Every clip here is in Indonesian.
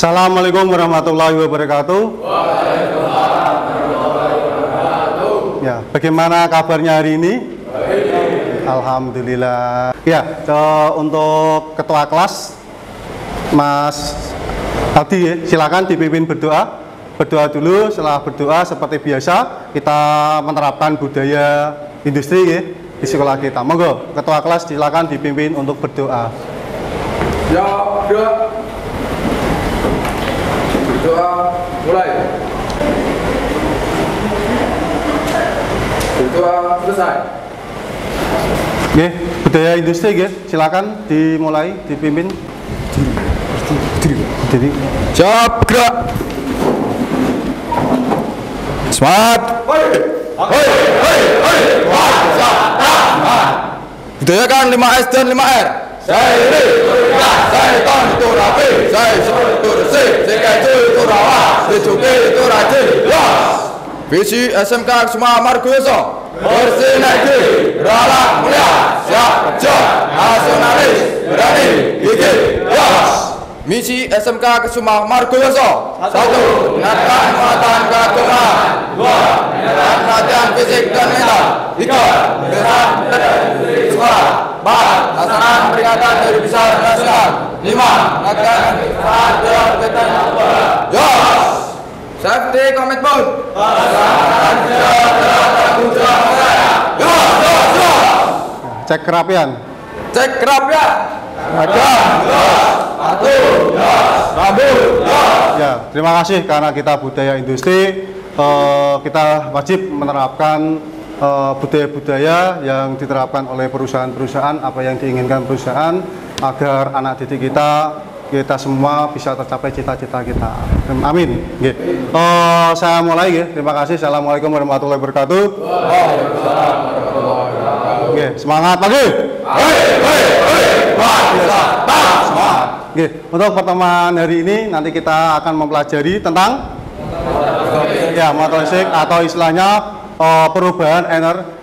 Assalamualaikum warahmatullahi wabarakatuh. Ya, bagaimana kabarnya hari ini? Alhamdulillah. Ya, untuk ketua kelas Mas Aldi, silakan dipimpin berdoa. Berdoa dulu, setelah berdoa seperti biasa kita menerapkan budaya industri ya, di sekolah kita. Monggo, ketua kelas silakan dipimpin untuk berdoa. Ya, berdoa mulai. Berdoa selesai. Oke, budaya industri ya, silakan dimulai, dipimpin. Jadi, Siap, gerak. Semangat. Budayakan 5S dan 5R. Saya ini saya ton itu rapi, saya itu resik, saya itu rawat, saya itu rajin. Visi SMK Kusuma Margoyoso bersinergi, beralat mulia, siap kerja, nasionalis, berani, gigih, Misi SMK Kusuma Margoyoso 1. Meningkatkan penguatan keagamaan. 2. Meningkatkan latihan fisik dan mental. 3. Meningkatkan sekolah. 4. Pelaksanaan peringatan hari besar nasional. 5. Meningkatkan kegiatan kegiatan. Safety komitmen. cek kerapian. Cek kerapian. Ya, terima kasih karena kita budaya industri, kita wajib menerapkan budaya-budaya yang diterapkan oleh perusahaan-perusahaan, apa yang diinginkan perusahaan agar anak didik kita semua bisa tercapai cita-cita kita. Amin. Saya mulai ya. Terima kasih. Assalamualaikum warahmatullahi wabarakatuh. Semangat pagi. Oke, untuk pertemuan hari ini nanti kita akan mempelajari tentang motor listrik atau istilahnya perubahan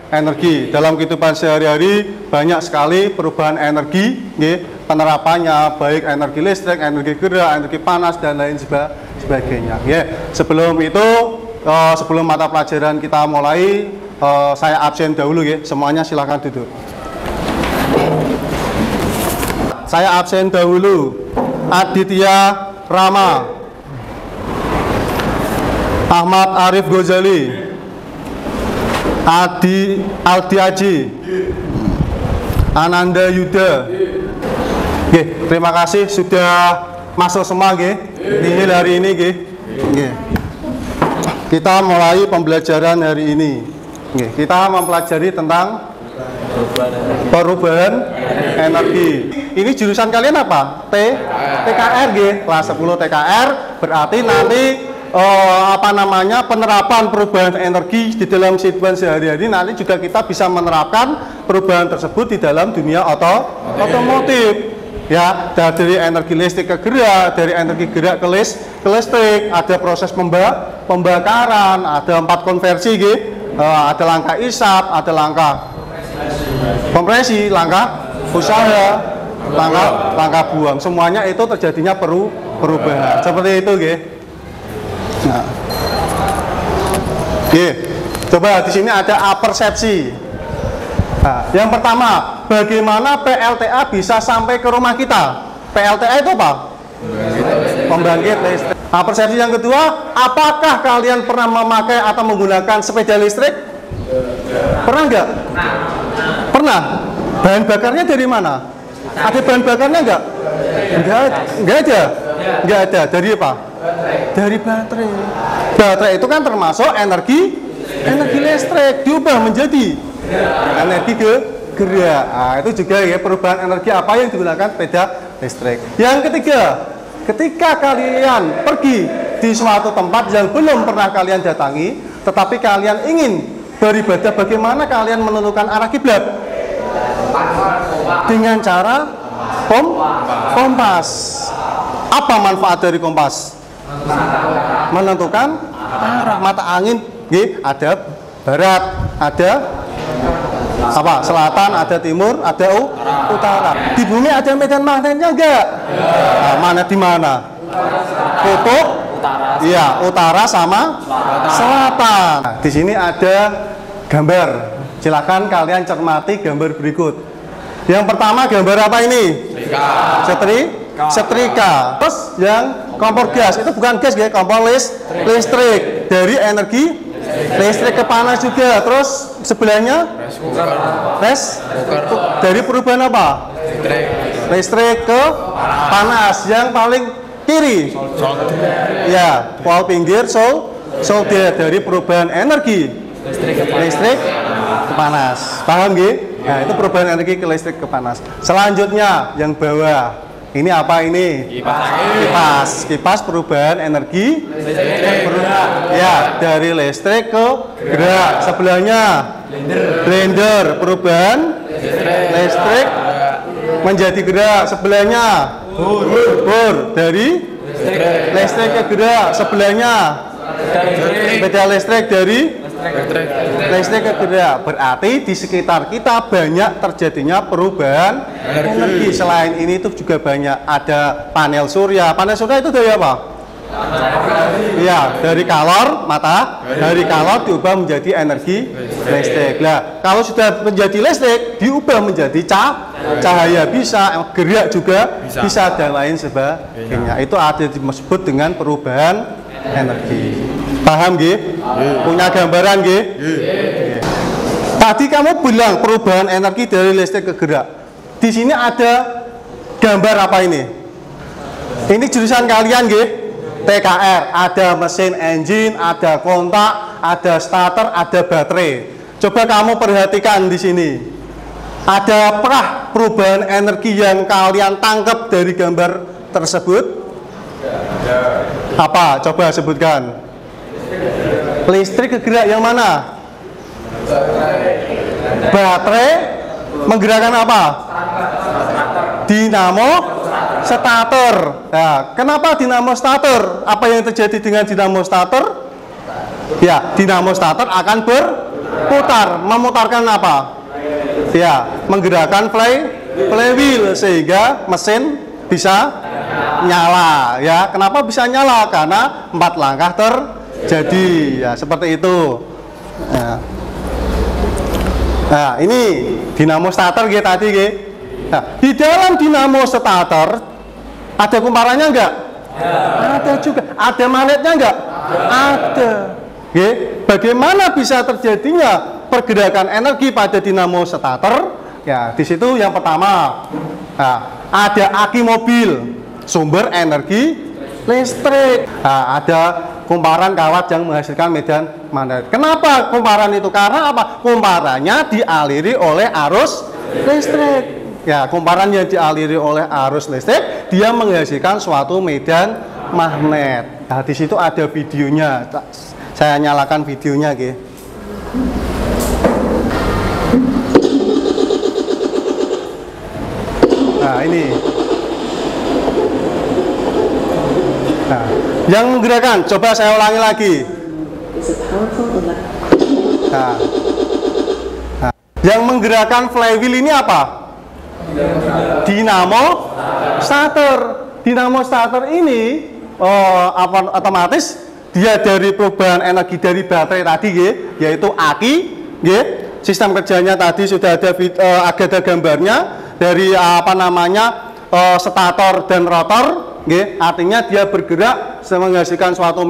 energi. Dalam kehidupan sehari-hari banyak sekali perubahan energi, penerapannya baik energi listrik, energi gerak, energi panas dan lain sebagainya. Sebelum itu, sebelum mata pelajaran kita mulai, saya absen dahulu ya. Semuanya silahkan duduk. Saya absen dahulu. Aditya Rama, Ahmad Arif Ghazali, Aldi Aji, Ananda Yuda. Terima kasih sudah masuk semua nihil hari ini. Kita mulai pembelajaran hari ini. Kita mempelajari tentang perubahan energi. Ini jurusan kalian apa? TKR kelas 10 TKR, berarti nanti penerapan perubahan energi di dalam kehidupan sehari-hari nanti juga kita bisa menerapkan perubahan tersebut di dalam dunia otomotif. Ya, dari energi listrik ke gerak, dari energi gerak ke listrik, ada proses pembakaran, ada 4 konversi ada langkah isap, ada langkah kompresi, langkah usaha, langkah buang. Semuanya itu terjadinya perubahan. Seperti itu, Nah. Coba di sini ada apersepsi. Nah, yang pertama, bagaimana PLTA bisa sampai ke rumah kita? PLTA itu apa? Pembangkit listrik. Apersepsi yang kedua, apakah kalian pernah memakai atau menggunakan sepeda listrik? Pernah nggak? Pernah. Bahan bakarnya dari mana? Ada bahan bakarnya nggak? Nggak ada. Nggak ada. Dari apa? Dari baterai. Baterai itu kan termasuk energi listrik, diubah menjadi energi gerak. Nah, itu juga perubahan energi apa yang digunakan sepeda listrik. Yang ketiga, ketika kalian pergi di suatu tempat yang belum pernah kalian datangi, tetapi kalian ingin beribadah, bagaimana kalian menentukan arah kiblat? Dengan cara kompas. Apa manfaat dari kompas? Menentukan arah mata angin. Ada barat, ada selatan, ada timur, ada utara. Di bumi ada medan magnetnya enggak? Nah, mana di mana? kutub iya, utara sama selatan. Nah, di sini ada gambar. Silakan kalian cermati gambar berikut. Yang pertama gambar apa ini? Setrika. Terus yang kompor gas, itu bukan gas ya, kompor listrik. Dari energi listrik ke panas juga. Terus sebelahnya dari perubahan apa? Listrik ke panas. Yang paling kiri ya, pol pinggir solder, dari perubahan energi listrik ke panas. Paham nggih? Nah, itu perubahan energi ke listrik ke panas. Selanjutnya yang bawah ini apa ini? Kipas perubahan energi ya, dari listrik ke gerak. Sebelahnya blender perubahan listrik menjadi gerak. Sebelahnya bor dari listrik ke gerak. Sebelahnya sepeda listrik dari listrik ke gerak. Berarti di sekitar kita banyak terjadinya perubahan energi. Selain ini itu juga banyak, ada panel surya. Panel surya itu dari apa? Ya, dari kalor dari kalor diubah menjadi energi listrik. Nah, kalau sudah menjadi listrik diubah menjadi cahaya, bisa gerak juga bisa dan lain sebagainya. Itu ada disebut dengan perubahan energi. Paham nggih? Punya gambaran nggih? Tadi kamu bilang perubahan energi dari listrik ke gerak. Di sini ada gambar apa ini? Ini jurusan kalian nggih? TKR, ada mesin engine, ada kontak, ada starter, ada baterai. Coba kamu perhatikan di sini. Ada perubahan energi yang kalian tangkap dari gambar tersebut? Apa? Coba sebutkan. Listrik ke gerak yang mana? Baterai menggerakkan apa? Dinamo starter. Nah, kenapa dinamo starter? Apa yang terjadi dengan dinamo starter? Ya, dinamo starter akan berputar. Memutarkan apa? Ya, menggerakkan flywheel sehingga mesin bisa nyala. Ya, kenapa bisa nyala? Karena 4 langkah terjadi. Ya, seperti itu. Ya. Nah, ini dinamo starter gitu tadi gitu. Nah, di dalam dinamo starter ada kumparannya enggak? Ada juga. Ada magnetnya enggak? Ada. Oke. Bagaimana bisa terjadinya pergerakan energi pada dinamo starter? Ya, di situ yang pertama, nah, ada aki mobil, sumber energi listrik. Nah, ada kumparan kawat yang menghasilkan medan magnet. Kenapa kumparan itu? Karena apa? Kumparannya dialiri oleh arus listrik. Ya, kumparan yang dialiri oleh arus listrik, dia menghasilkan suatu medan magnet. Nah, di situ ada videonya. Saya nyalakan videonya, gitu. Nah, ini. Nah, yang menggerakkan, coba saya ulangi lagi. Nah, yang menggerakkan flywheel ini apa? Dinamo starter. Dinamo starter ini otomatis dia dari perubahan energi dari baterai tadi, yaitu aki. Sistem kerjanya tadi sudah ada gambarnya dari stator dan rotor. Artinya dia bergerak menghasilkan suatu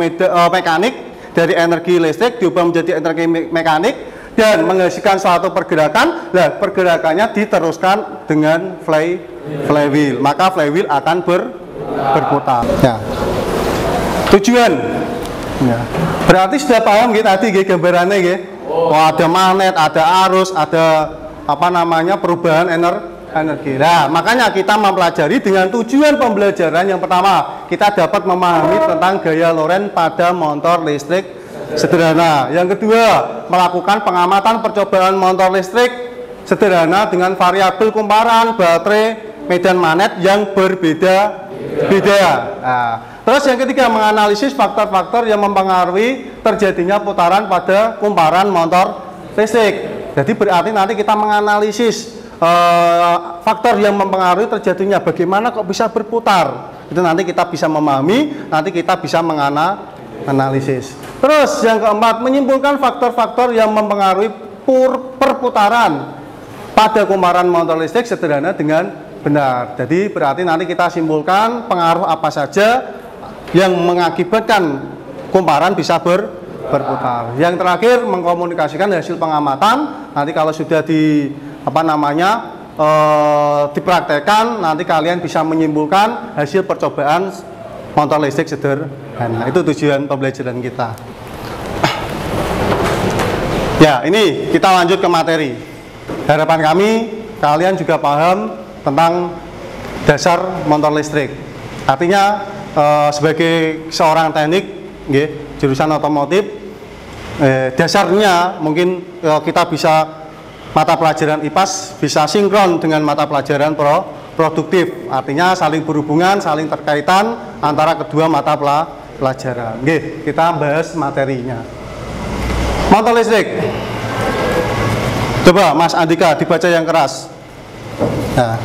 mekanik dari energi listrik diubah menjadi energi mekanik dan menghasilkan suatu pergerakan. Nah, pergerakannya diteruskan dengan flywheel, maka flywheel akan berputar. Ya. Tujuan. Ya. Berarti sudah paham gitu tadi gambarannya gitu. Oh, ada magnet, ada arus, ada perubahan energi. Nah, makanya kita mempelajari dengan tujuan pembelajaran yang pertama, kita dapat memahami tentang gaya Lorentz pada motor listrik sederhana. Yang kedua, melakukan pengamatan percobaan motor listrik sederhana dengan variabel kumparan, baterai, medan magnet yang berbeda-beda. Nah, terus yang ketiga, menganalisis faktor-faktor yang mempengaruhi terjadinya putaran pada kumparan motor listrik. Jadi berarti nanti kita menganalisis faktor yang mempengaruhi terjadinya bagaimana kok bisa berputar. Itu nanti kita bisa memahami, nanti kita bisa menganalisis. Terus yang keempat, menyimpulkan faktor-faktor yang mempengaruhi perputaran pada kumparan motor listrik sederhana dengan benar. Jadi berarti nanti kita simpulkan pengaruh apa saja yang mengakibatkan kumparan bisa berputar. Yang terakhir, mengkomunikasikan hasil pengamatan. Nanti kalau sudah dipraktekkan, nanti kalian bisa menyimpulkan hasil percobaan motor listrik sederhana. Itu tujuan pembelajaran kita. Ya, ini kita lanjut ke materi. Harapan kami kalian juga paham tentang dasar motor listrik. Artinya sebagai seorang teknik jurusan otomotif, dasarnya mungkin kita bisa mata pelajaran IPAS bisa sinkron dengan mata pelajaran produktif, artinya saling berhubungan, saling terkaitan antara kedua mata pelajaran. Kita bahas materinya. Motor listrik. Coba Mas Andika dibaca yang keras. Nah,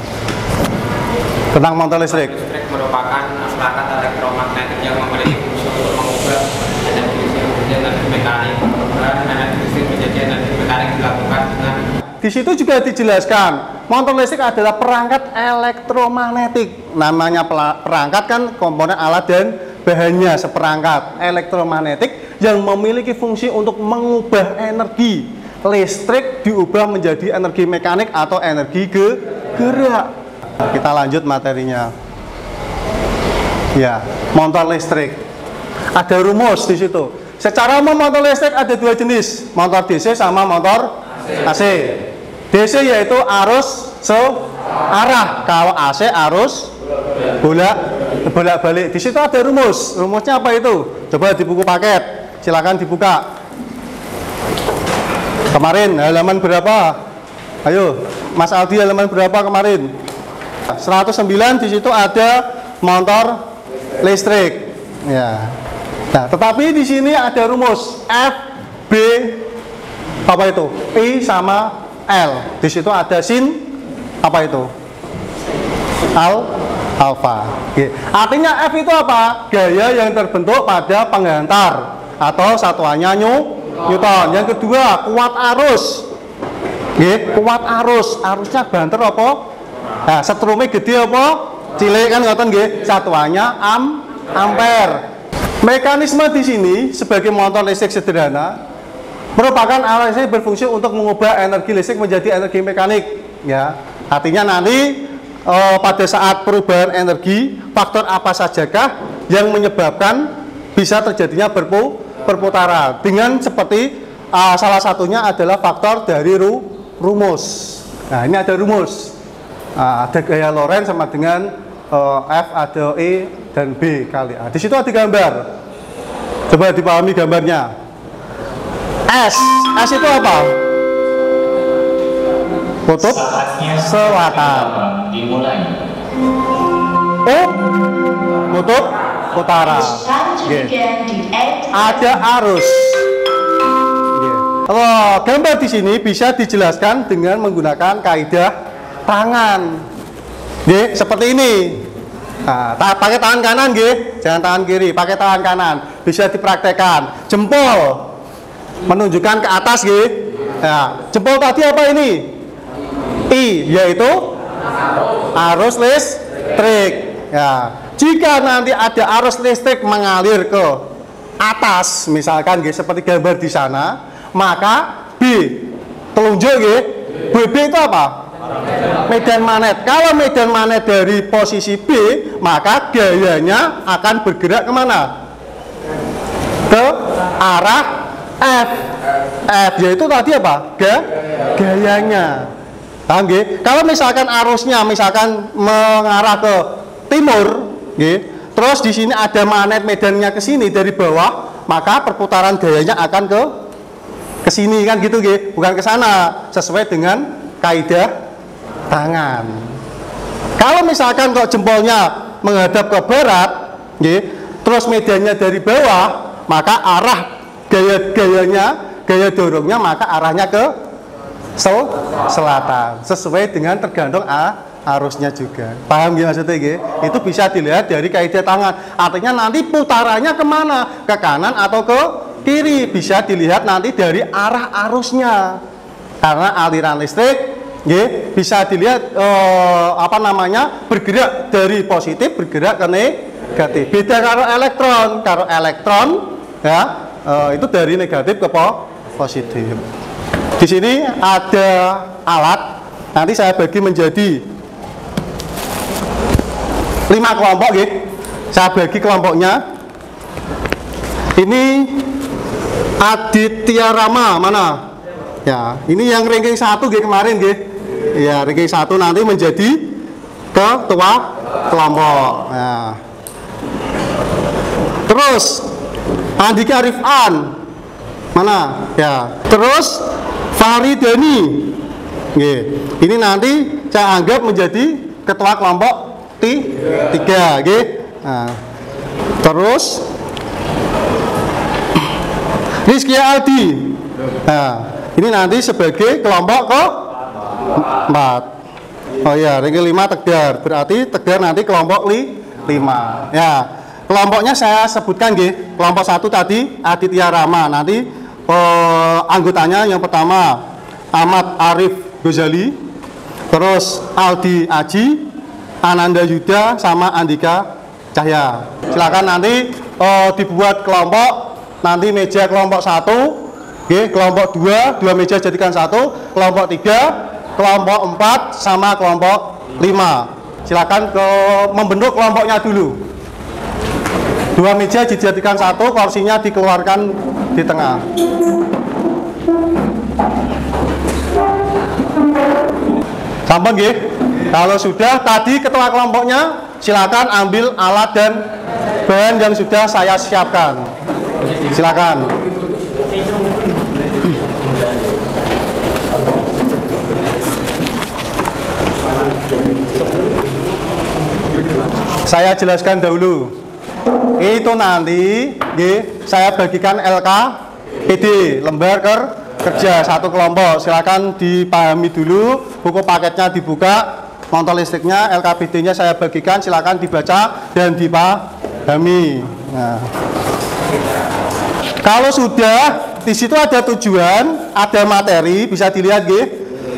tentang motor listrik. Listrik merupakan perangkat elektromagnetik yang memiliki fungsi untuk mengubah energi listrik menjadi energi mekanik. Energi listrik menjadi energi mekanik dilakukan dengan. Di situ juga dijelaskan, motor listrik adalah perangkat elektromagnetik. Namanya perangkat kan komponen alat dan bahannya seperangkat elektromagnetik yang memiliki fungsi untuk mengubah energi listrik diubah menjadi energi mekanik atau energi gerak. Kita lanjut materinya. Ya, motor listrik. Ada rumus di situ. Secara umum motor listrik ada dua jenis, motor DC sama motor AC. DC yaitu arus searah, kalau AC arus bolak-balik. Di situ ada rumus. Rumusnya apa itu? Coba di buku paket. Silakan dibuka. Kemarin halaman berapa? Ayo, Mas Aldi halaman berapa kemarin? 109. Di situ ada motor listrik. Ya. Nah, tetapi di sini ada rumus F, B, apa itu? I sama L. Di situ ada sin, apa itu? Alfa. Artinya F itu apa? Gaya yang terbentuk pada penghantar atau satuannya Newton. Yang kedua, kuat arus. Kuat arus. Arusnya banter apa? Nah, setrumnya gede apa? Cilik kan ngoten nggih. Satuannya ampere. Mekanisme di sini sebagai motor listrik sederhana merupakan alat listrik berfungsi untuk mengubah energi listrik menjadi energi mekanik. Ya, artinya nanti pada saat perubahan energi, faktor apa sajakah yang menyebabkan bisa terjadinya perputaran? Dengan seperti salah satunya adalah faktor dari rumus. Nah, ini ada rumus. Ada gaya Lorentz sama dengan F, ada E dan B kali A. Di situ ada gambar. Coba dipahami gambarnya. S itu apa? Kutub selatan. O, kutub utara. Ada arus. Kalau gambar di sini bisa dijelaskan dengan menggunakan kaidah tangan. Seperti ini. Nah, pakai tangan kanan, jangan tangan kiri, pakai tangan kanan. Bisa dipraktekkan. Jempol menunjukkan ke atas, nah, jempol tadi apa ini? I, yaitu arus listrik. Ya, jika nanti ada arus listrik mengalir ke atas, misalkan seperti gambar di sana, maka B telunjuk, BB itu apa? Medan magnet. Kalau medan magnet dari posisi B, maka gayanya akan bergerak kemana? Ke arah F. F yaitu tadi apa? Gayanya. Paham nggih? Kalau misalkan arusnya misalkan mengarah ke timur, terus di sini ada magnet medannya ke sini dari bawah, maka perputaran gayanya akan ke sini kan gitu, bukan ke sana, sesuai dengan kaidah tangan. Kalau misalkan kok jempolnya menghadap ke barat, terus medannya dari bawah, maka arah gaya dorongnya maka arahnya ke selatan, sesuai dengan tergantung arusnya juga. Paham gak maksudnya gak? Itu bisa dilihat dari kaidah tangan. Artinya nanti putarannya kemana? Ke kanan atau ke kiri? Bisa dilihat nanti dari arah arusnya. Karena aliran listrik bisa dilihat bergerak dari positif bergerak ke negatif. Beda karo elektron. Karo elektron ya itu dari negatif ke positif. Di sini ada alat. Nanti saya bagi menjadi 5 kelompok gitu. Saya bagi kelompoknya. Ini Aditya Rama mana? Ya, ini yang ranking 1 gitu kemarin gitu. Ya, ranking 1 nanti menjadi ketua kelompok. Ya. Terus Andika Rifan mana? Ya. Terus Faridani. Ini nanti saya anggap menjadi ketua kelompok 3, nah, terus Rizky Aldi. Nah, ini nanti sebagai kelompok ke-4. Oh ya, ranking 5 Tegar. Berarti Tegar nanti kelompok 5. Ya, kelompoknya saya sebutkan Kelompok 1 tadi Aditya Rama. Nanti anggotanya yang pertama Ahmad Arif Ghazali, terus Aldi Aji, Ananda Yuda sama Andika Cahya. Silakan nanti dibuat kelompok. Nanti meja kelompok 1, kelompok 2 meja jadikan 1, kelompok 3, kelompok 4 sama kelompok 5. Silakan membentuk kelompoknya dulu. 2 meja dijadikan 1, kursinya dikeluarkan di tengah. Sampun nggih? Kalau sudah tadi ketua kelompoknya, silakan ambil alat dan bahan yang sudah saya siapkan. Silakan. Saya jelaskan dahulu. Itu nanti saya bagikan LKPD, lembar kerja 1 kelompok. Silakan dipahami dulu, buku paketnya dibuka, motor listriknya, LKPD-nya saya bagikan, silakan dibaca dan dipahami. Nah. Kalau sudah di situ ada tujuan, ada materi, bisa dilihat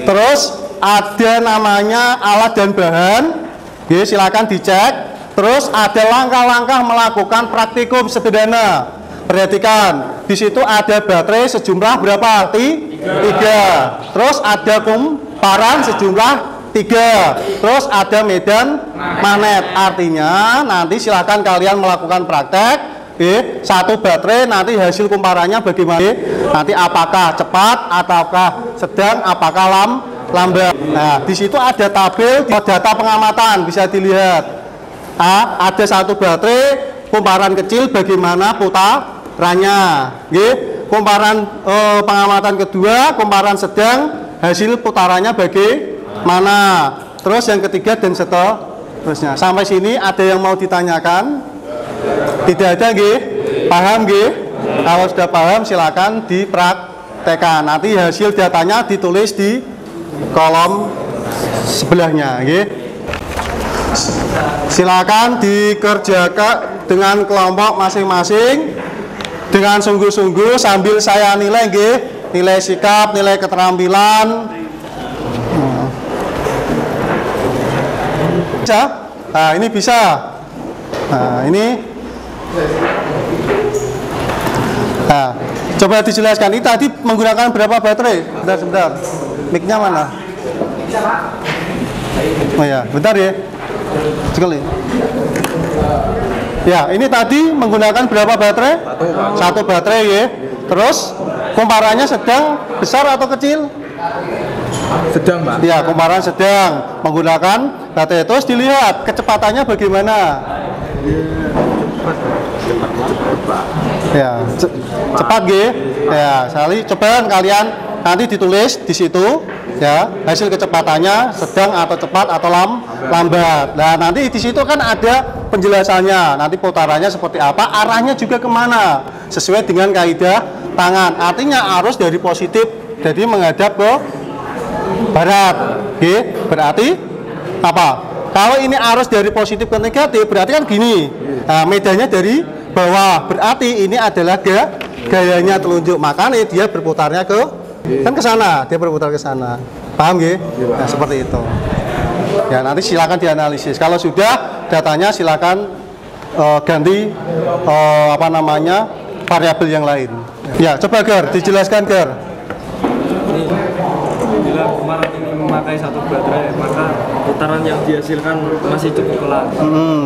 Terus ada namanya alat dan bahan, silakan dicek. Terus ada langkah-langkah melakukan praktikum sederhana. Perhatikan, di situ ada baterai sejumlah berapa? 3. Terus ada kumparan sejumlah 3. Terus ada medan magnet. Artinya nanti silakan kalian melakukan praktek. 1 baterai nanti hasil kumparannya bagaimana? Nanti apakah cepat, ataukah sedang, apakah lambat. Nah, di situ ada tabel data pengamatan, bisa dilihat. Ada 1 baterai kumparan kecil bagaimana putarannya. Kumparan pengamatan kedua, kumparan sedang, hasil putarannya bagaimana. Terus yang ketiga dan seterusnya. Sampai sini ada yang mau ditanyakan? Tidak ada Paham Kalau sudah paham silakan dipraktekkan. Nanti hasil datanya ditulis di kolom sebelahnya Silakan dikerjakan dengan kelompok masing-masing dengan sungguh-sungguh sambil saya nilai nilai sikap, nilai keterampilan. Nah, ini bisa. Nah, ini coba dijelaskan. Ini tadi menggunakan berapa baterai? Sebentar. Mic-nya mana? Oh ya, bentar ya. Sekali. Ya, ini tadi menggunakan berapa baterai? 1 baterai ya. Terus kumparannya sedang, besar atau kecil? Sedang, Pak. Ya, kumparan sedang menggunakan baterai. Terus dilihat kecepatannya bagaimana? Ya, cepat ya, coba kalian nanti ditulis di situ ya, hasil kecepatannya sedang atau cepat atau lambat. Nah, nanti di situ kan ada penjelasannya, nanti putarannya seperti apa, arahnya juga kemana, sesuai dengan kaidah tangan. Artinya arus dari positif jadi menghadap ke barat. Berarti apa? Kalau ini arus dari positif ke negatif, berarti kan gini. Nah, medannya dari bawah, berarti ini adalah gayanya telunjuk. Makanya dia berputarnya kan ke sana, dia berputar ke sana. Paham nggih? Nah, seperti itu. Ya, nanti silakan dianalisis. Kalau sudah datanya silakan ganti variabel yang lain. Ya, coba Ger, dijelaskan Ger. Bila kemarin ini memakai satu baterai, maka putaran yang dihasilkan masih cukup pelan.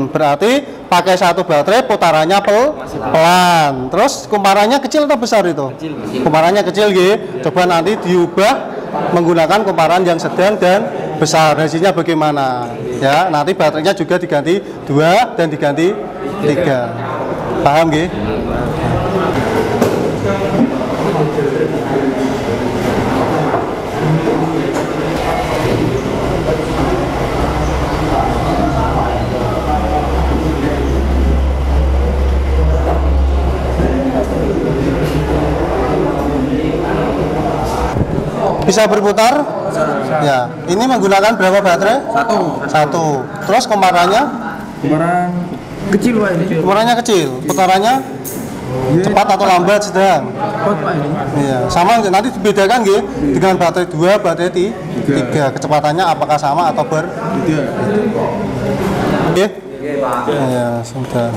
Berarti pakai satu baterai putarannya pelan. Terus kumparannya kecil atau besar itu? Kecil. Kumparannya kecil gitu. Coba nanti diubah menggunakan kumparan yang sedang dan besar. Hasilnya bagaimana? Ya, nanti baterainya juga diganti 2 dan diganti 3. Paham nggih? Bisa berputar? Ya. Ini menggunakan berapa baterai? Satu. Terus kumparannya? Kumparan kecil Pak ini. Kumparannya kecil. Putarannya cepat atau lambat sedang? Cepat Pak ini. Iya. Sama nanti dibedakan nggih dengan baterai 2, baterai 3. Kecepatannya apakah sama atau berbeda? Oke. Ya, sudah.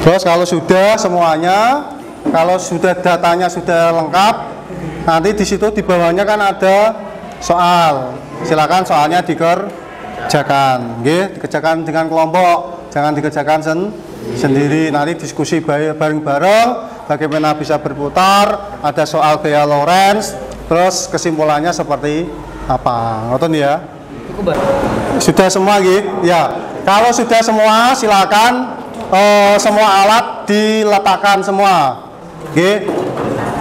Terus kalau sudah semuanya, kalau sudah datanya sudah lengkap, nanti di situ di bawahnya kan ada soal. Silakan soalnya dikerjakan, dikerjakan dengan kelompok, jangan dikerjakan sendiri. Nanti diskusi bareng-bareng bagaimana bisa berputar, ada soal gaya Lorentz, terus kesimpulannya seperti apa. Ngoten ya. Sudah semua ya. Kalau sudah semua silakan semua alat diletakkan semua.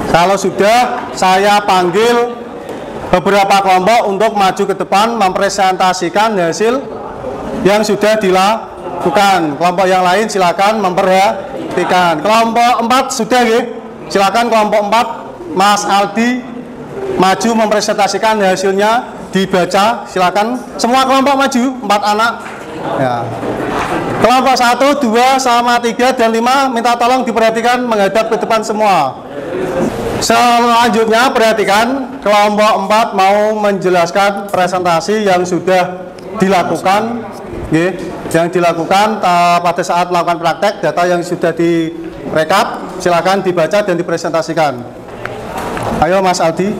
Kalau sudah, saya panggil beberapa kelompok untuk maju ke depan mempresentasikan hasil yang sudah dilakukan. Kelompok yang lain silakan memperhatikan. Kelompok 4 sudah ya? Silakan kelompok 4, Mas Aldi maju mempresentasikan hasilnya, dibaca. Silakan semua kelompok maju, 4 anak. Ya. Kelompok 1, 2, sama 3 dan 5 minta tolong diperhatikan menghadap ke depan semua. Selanjutnya perhatikan kelompok 4 mau menjelaskan presentasi yang sudah dilakukan, pada saat melakukan praktek, data yang sudah direkap silakan dibaca dan dipresentasikan. Ayo Mas Aldi.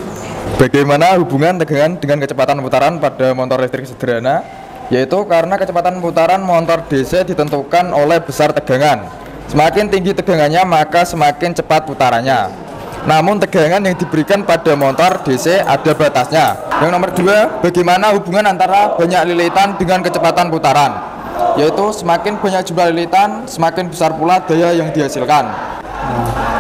Bagaimana hubungan tegangan dengan kecepatan putaran pada motor listrik sederhana? Yaitu karena kecepatan putaran motor DC ditentukan oleh besar tegangan. Semakin tinggi tegangannya maka semakin cepat putarannya. Namun tegangan yang diberikan pada motor DC ada batasnya. Yang nomor 2, bagaimana hubungan antara banyak lilitan dengan kecepatan putaran? Yaitu semakin banyak jumlah lilitan, semakin besar pula daya yang dihasilkan.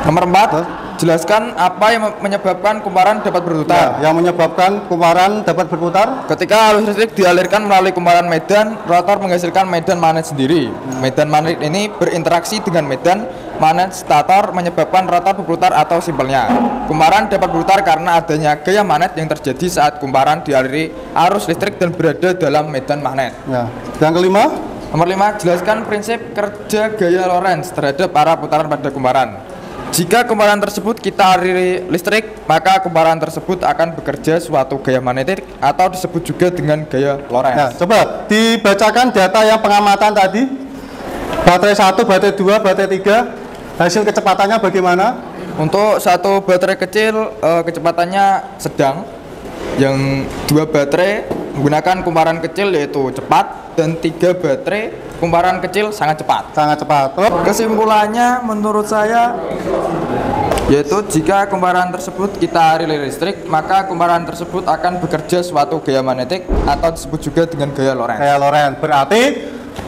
Nomor 4, jelaskan apa yang menyebabkan kumparan dapat berputar. Yang menyebabkan kumparan dapat berputar? Ketika arus listrik dialirkan melalui kumparan medan, rotor menghasilkan medan magnet sendiri. Medan magnet ini berinteraksi dengan medan magnet stator menyebabkan rotor berputar atau simpelnya. Kumparan dapat berputar karena adanya gaya magnet yang terjadi saat kumparan dialiri arus listrik dan berada dalam medan magnet. Ya. Yang kelima? Nomor 5, jelaskan prinsip kerja gaya Lorentz terhadap arah putaran pada kumparan. Jika kumparan tersebut kita aliri listrik, maka kumparan tersebut akan bekerja suatu gaya magnetik atau disebut juga dengan gaya Lorentz. Ya, coba dibacakan data yang pengamatan tadi. Baterai 1, baterai 2, baterai 3. Hasil kecepatannya bagaimana? Untuk satu baterai kecil kecepatannya sedang. Yang 2 baterai menggunakan kumparan kecil yaitu cepat, dan 3 baterai kumparan kecil sangat cepat. Sangat cepat. Kesimpulannya menurut saya yaitu jika kumparan tersebut kita aliri listrik, maka kumparan tersebut akan bekerja suatu gaya magnetik atau disebut juga dengan gaya Lorentz. Gaya Lorentz berarti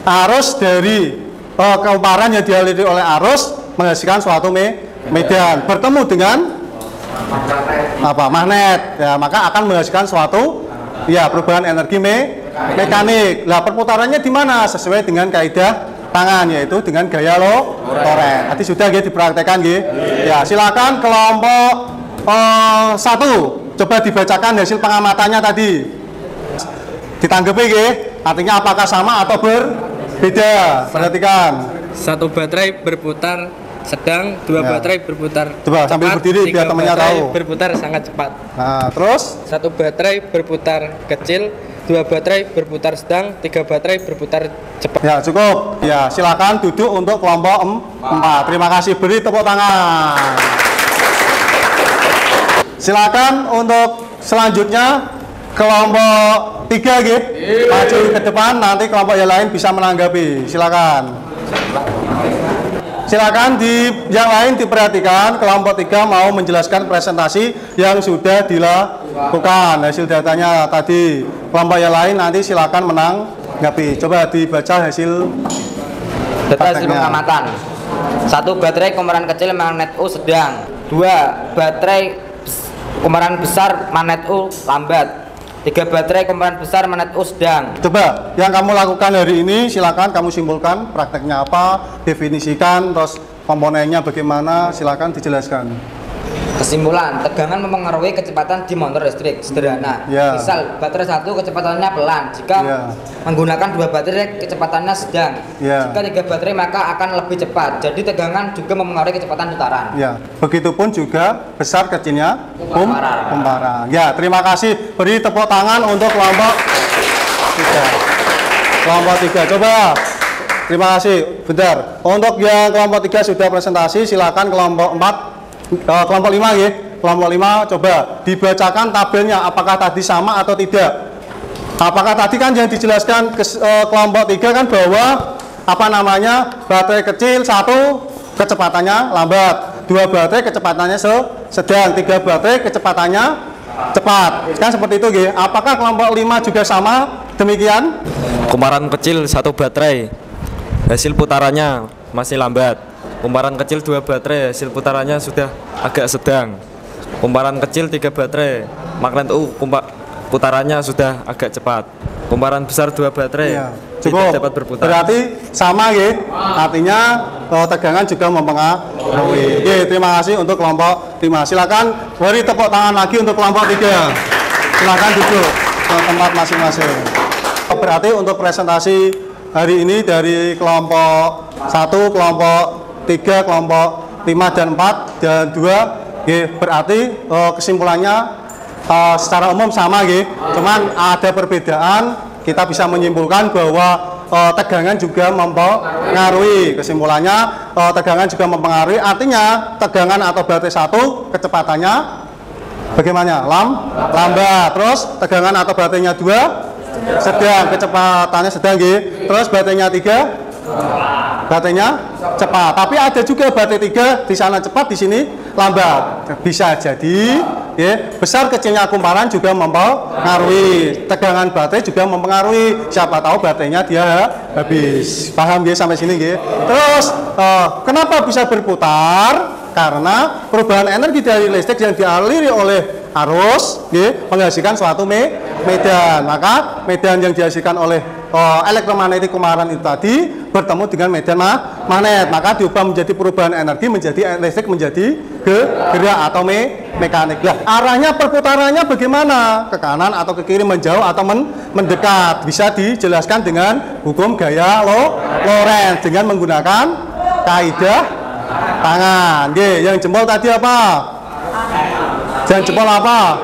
arus dari kumparan yang dialiri oleh arus menghasilkan suatu medan bertemu dengan magnet. Ya, maka akan menghasilkan suatu perubahan energi mekanik. Lah perputarannya di mana? Sesuai dengan kaidah tangan, yaitu dengan gaya Lorentz. Nanti sudah dipraktekkan Ya, silakan kelompok 1 coba dibacakan hasil pengamatannya tadi. Ditanggapi nggih? Artinya apakah sama atau berbeda? Perhatikan. Satu baterai berputar sedang, dua Ya. baterai berputar Coba sambil berdiri biar tiga temannya baterai tahu. berputar sangat cepat. Nah, terus Satu baterai berputar kecil, dua baterai berputar sedang, tiga baterai berputar cepat. ya cukup. Ya, silakan duduk untuk kelompok 4. Terima kasih. Beri tepuk tangan. Silakan untuk selanjutnya kelompok 3 nggih. Maju ke depan, nanti kelompok yang lain bisa menanggapi. Silakan. Silakan yang lain diperhatikan. Kelompok 3 mau menjelaskan presentasi yang sudah dilakukan. Hasil datanya tadi. Kelompok yang lain nanti silakan menanggapi. Coba dibaca hasil Data hasil prakteknya. pengamatan. 1 baterai kumparan kecil magnet U sedang. 2 baterai kumparan besar magnet U lambat. 3 baterai kumparan besar magnet U sedang. Coba yang kamu lakukan hari ini silakan kamu simpulkan prakteknya apa, definisikan, terus komponennya bagaimana, silakan dijelaskan. Kesimpulan, tegangan mempengaruhi kecepatan di motor listrik. Sederhana. Ya. Misal baterai 1 kecepatannya pelan. Jika Ya. menggunakan 2 baterai kecepatannya sedang. Ya. Jika 3 baterai maka akan lebih cepat. Jadi tegangan juga mempengaruhi kecepatan putaran. Ya, begitupun juga besar kecilnya Kumparan. kumparan. Ya, terima kasih. Beri tepuk tangan untuk kelompok 3. Kelompok 3, coba. Terima kasih. Bentar. Untuk yang kelompok 3 sudah presentasi, silakan kelompok 4, kelompok 5 ya. Kelompok 5 coba dibacakan tabelnya apakah tadi sama atau tidak. Apakah tadi kan yang dijelaskan kelompok 3 kan bahwa apa namanya baterai kecil 1 kecepatannya lambat, 2 baterai kecepatannya sedang, 3 baterai kecepatannya cepat. Kan seperti itu nggih. Apakah kelompok 5 juga sama demikian? Kumparan kecil 1 baterai, hasil putarannya masih lambat. Kumparan kecil 2 baterai, hasil putarannya sudah agak sedang. Kumparan kecil 3 baterai, magnet U putarannya sudah agak cepat. Kumparan besar 2 baterai, Ya, tidak cukup. dapat berputar. Berarti sama ya. Artinya tegangan juga mempengaruhi. Oke, terima kasih untuk kelompok 5. Silakan beri tepuk tangan lagi untuk kelompok 3. Silakan duduk ke tempat masing-masing. Berarti untuk presentasi hari ini dari kelompok 1, kelompok 3, kelompok 5 dan 4 dan 2 berarti kesimpulannya secara umum sama nggih. Cuman ada perbedaan, kita bisa menyimpulkan bahwa tegangan juga mempengaruhi. Kesimpulannya tegangan juga mempengaruhi, artinya tegangan atau baterai 1 kecepatannya bagaimana? Lambat. Terus tegangan atau baterainya 2 sedang, kecepatannya sedang nggih. Terus baterainya 3 baterainya cepat. Tapi ada juga baterai 3 di sana cepat, di sini lambat. Bisa jadi ya, besar kecilnya kumparan juga mempengaruhi. Tegangan baterai juga mempengaruhi. Siapa tahu baterainya dia habis. Paham nggih sampai sini nggih? Terus kenapa bisa berputar? Karena perubahan energi dari listrik yang dialiri oleh arus menghasilkan suatu medan. Maka medan yang dihasilkan oleh elektromagnetik kumparan itu tadi bertemu dengan medan magnet, maka diubah menjadi perubahan energi menjadi listrik menjadi gerak atau mekanik. Nah, arahnya perputarannya bagaimana? Ke kanan atau ke kiri, menjauh atau mendekat? Bisa dijelaskan dengan hukum gaya Lorentz dengan menggunakan kaidah tangan. Yang jempol tadi apa? Yang jempol apa?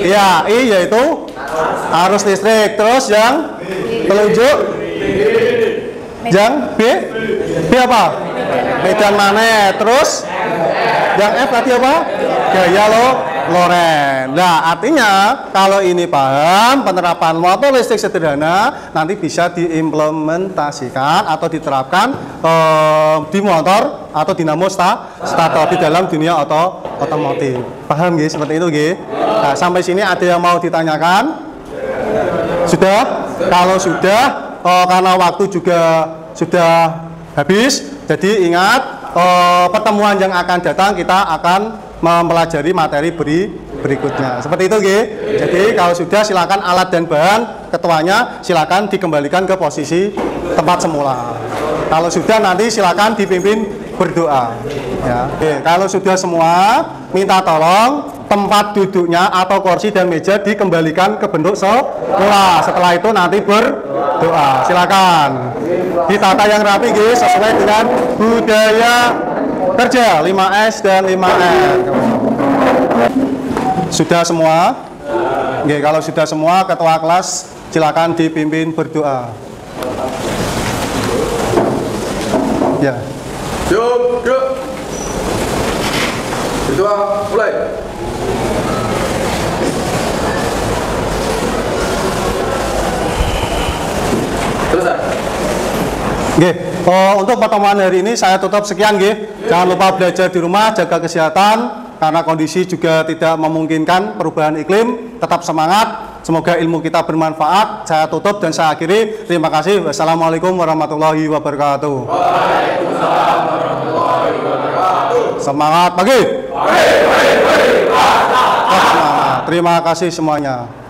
Ya, I yaitu arus listrik. Terus yang telunjuk yang B apa? Medan magnet. Terus yang F tadi apa? Gaya Lorentz. Nah, artinya kalau ini paham, penerapan motor listrik sederhana nanti bisa diimplementasikan atau diterapkan di motor atau dinamo stator di dalam dunia otomotif. Paham nggih seperti itu nggih? Nah, sampai sini ada yang mau ditanyakan? Sudah? Kalau sudah, karena waktu juga sudah habis, jadi ingat pertemuan yang akan datang kita akan mempelajari materi berikutnya. Seperti itu, nggih. Jadi kalau sudah silakan alat dan bahan ketuanya silakan dikembalikan ke posisi tempat semula. Kalau sudah nanti silakan dipimpin berdoa. Ya. Oke, kalau sudah semua minta tolong tempat duduknya atau kursi dan meja dikembalikan ke bentuk semula. Setelah itu nanti berdoa. Silakan ditata yang rapi guys, sesuai dengan budaya kerja 5S dan 5R. Sudah semua? Oke, kalau sudah semua, ketua kelas silakan dipimpin berdoa. Ya. Yuk. Berdoa, mulai. Selesai. Oke, untuk pertemuan hari ini saya tutup sekian nggih. Jangan lupa belajar di rumah, jaga kesehatan karena kondisi juga tidak memungkinkan perubahan iklim. Tetap semangat. Semoga ilmu kita bermanfaat. Saya tutup dan saya akhiri. Terima kasih. Wassalamualaikum warahmatullahi wabarakatuh. Waalaikumsalam warahmatullahi wabarakatuh. Semangat pagi. Semangat. Terima kasih semuanya.